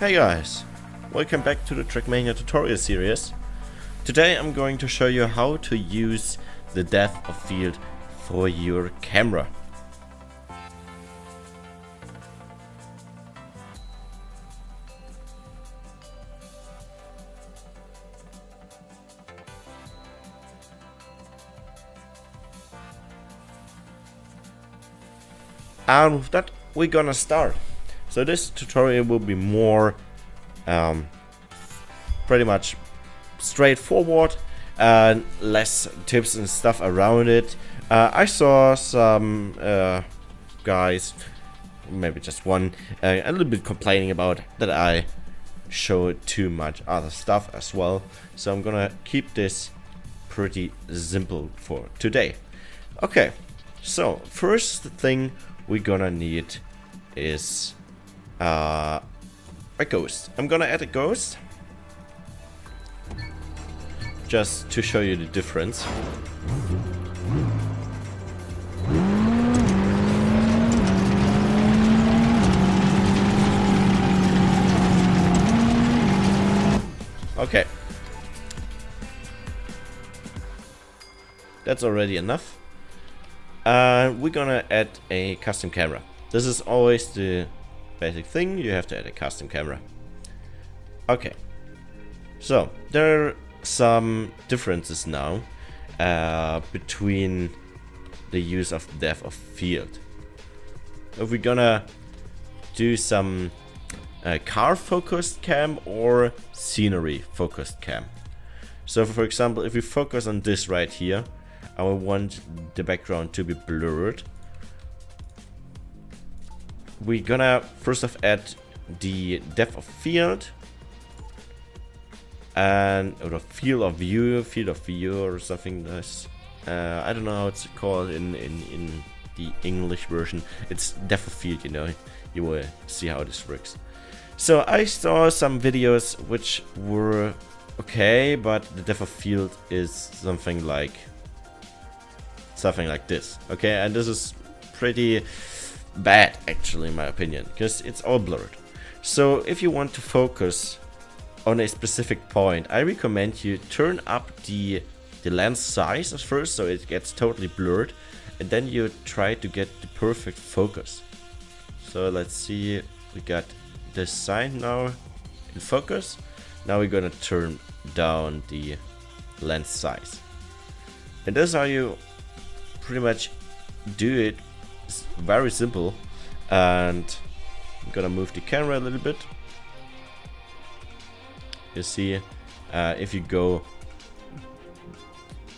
Hey guys, welcome back to the TrackMania tutorial series. Today I'm going to show you how to use the depth of field for your camera. And with that, we're gonna start. So this tutorial will be more pretty much straightforward and less tips and stuff around it. I saw some guys, maybe just one, a little bit complaining about that I show too much other stuff as well. So I'm gonna keep this pretty simple for today. Okay, so first thing we're gonna need is a ghost. I'm gonna add a ghost just to show you the difference. Okay, that's already enough. We're gonna add a custom camera. This is always the basic thing, you have to add a custom camera. Okay, so there are some differences now between the use of depth of field. If we're gonna do some car focused cam or scenery focused cam. So for example, if we focus on this right here, I want the background to be blurred. We're gonna first off add the depth of field and or field of view or something nice. I don't know how it's called in the English version. It's depth of field, you know. You will see how this works. So I saw some videos which were okay, but the depth of field is something like this. Okay, and this is pretty bad actually in my opinion, because it's all blurred. So if you want to focus on a specific point, I recommend you turn up the lens size at first so it gets totally blurred, and then you try to get the perfect focus. So let's see, we got this sign now in focus. Now we're gonna turn down the lens size, and that's how you pretty much do it. It's very simple. And I'm gonna move the camera a little bit. You see, if you go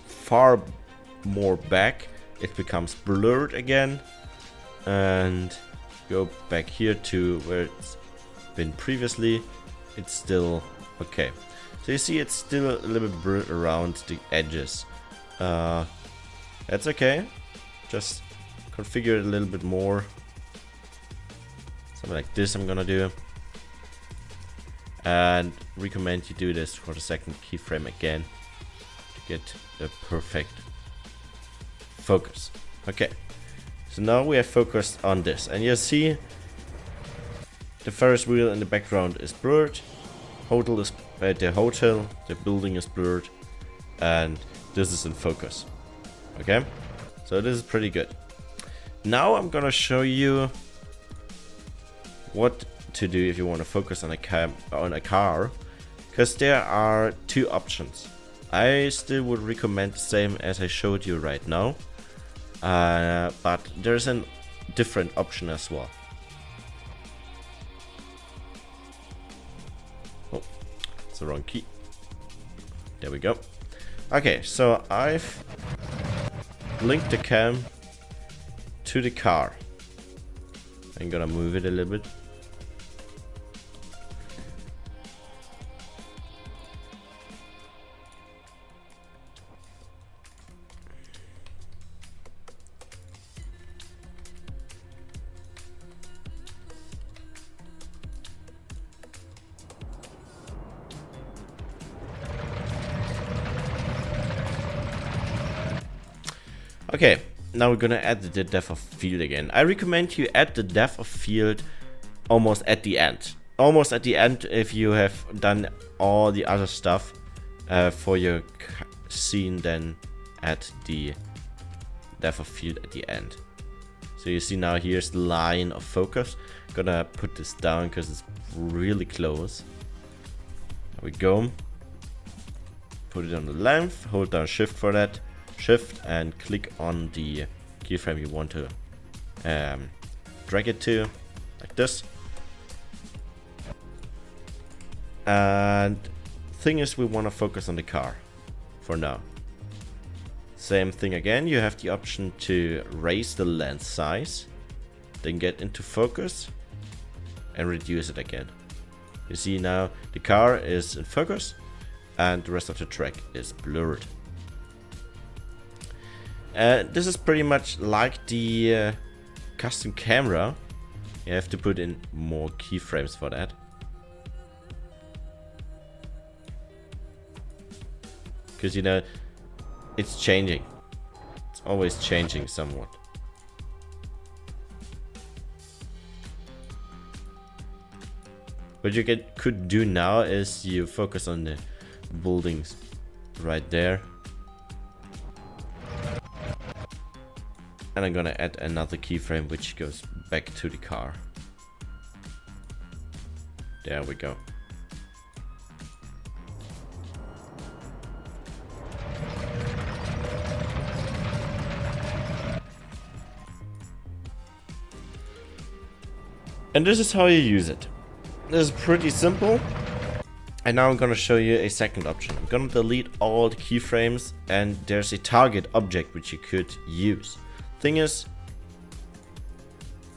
far more back, it becomes blurred again, and go back here to where it's been previously, it's still okay. So you see it's still a little bit blurred around the edges. That's okay, just configure it a little bit more. Something like this I'm gonna do, and recommend you do this for the second keyframe again to get the perfect focus. Okay, so now we are focused on this, and you see the Ferris wheel in the background is blurred. The building is blurred, and this is in focus. Okay, so this is pretty good. Now I'm gonna show you what to do if you want to focus on a car, because there are two options. I still would recommend the same as I showed you right now, but there's a different option as well. Oh, it's the wrong key. There we go. Okay, so I've linked the cam to the car. I'm gonna move it a little bit. Okay, now we're gonna add the depth of field again. I recommend you add the depth of field almost at the end almost at the end if you have done all the other stuff for your scene, then add the depth of field at the end. So you see now here's the line of focus. Gonna put this down because it's really close. There we go. Put it on the length, hold down shift for that, shift, and click on the keyframe you want to drag it to, like this. And thing is, we want to focus on the car for now. Same thing again, you have the option to raise the lens size, then get into focus and reduce it again. You see now the car is in focus and the rest of the track is blurred. This is pretty much like the custom camera. You have to put in more keyframes for that. Because you know, it's changing. It's always changing somewhat. What you could do now is you focus on the buildings right there. And I'm gonna add another keyframe which goes back to the car. There we go. And this is how you use it. This is pretty simple. And now I'm gonna show you a second option. I'm gonna delete all the keyframes and there's a target object which you could use. Thing is,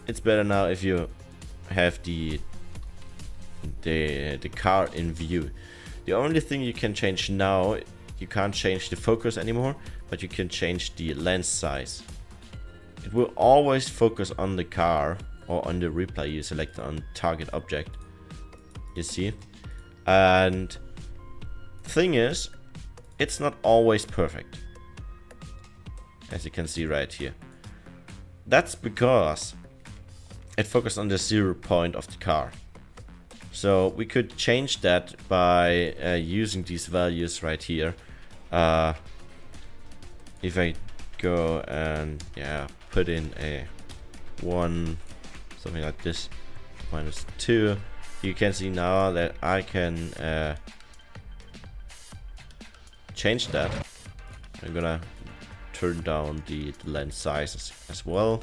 it's better now if you have the car in view. The only thing you can change now, you can't change the focus anymore, but you can change the lens size. It will always focus on the car or on the replay you select on target object. You see? And thing is, it's not always perfect, as you can see right here. That's because it focused on the 0 point of the car. So we could change that by using these values right here. If I go and put in a 1, something like this, -2, you can see now that I can change that. I'm gonna turn down the lens size as well,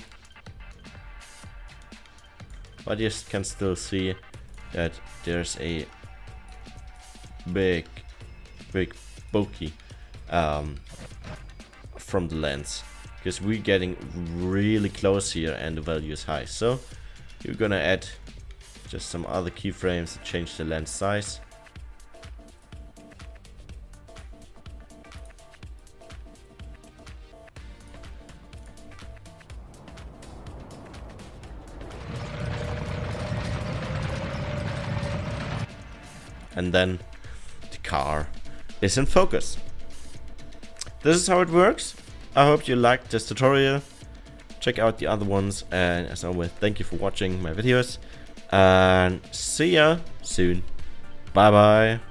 but you can still see that there's a big bokeh from the lens, because we're getting really close here and the value is high. So you're gonna add just some other keyframes to change the lens size. And then the car is in focus. This is how it works. I hope you liked this tutorial. Check out the other ones, and as always, thank you for watching my videos, and see ya soon. Bye bye.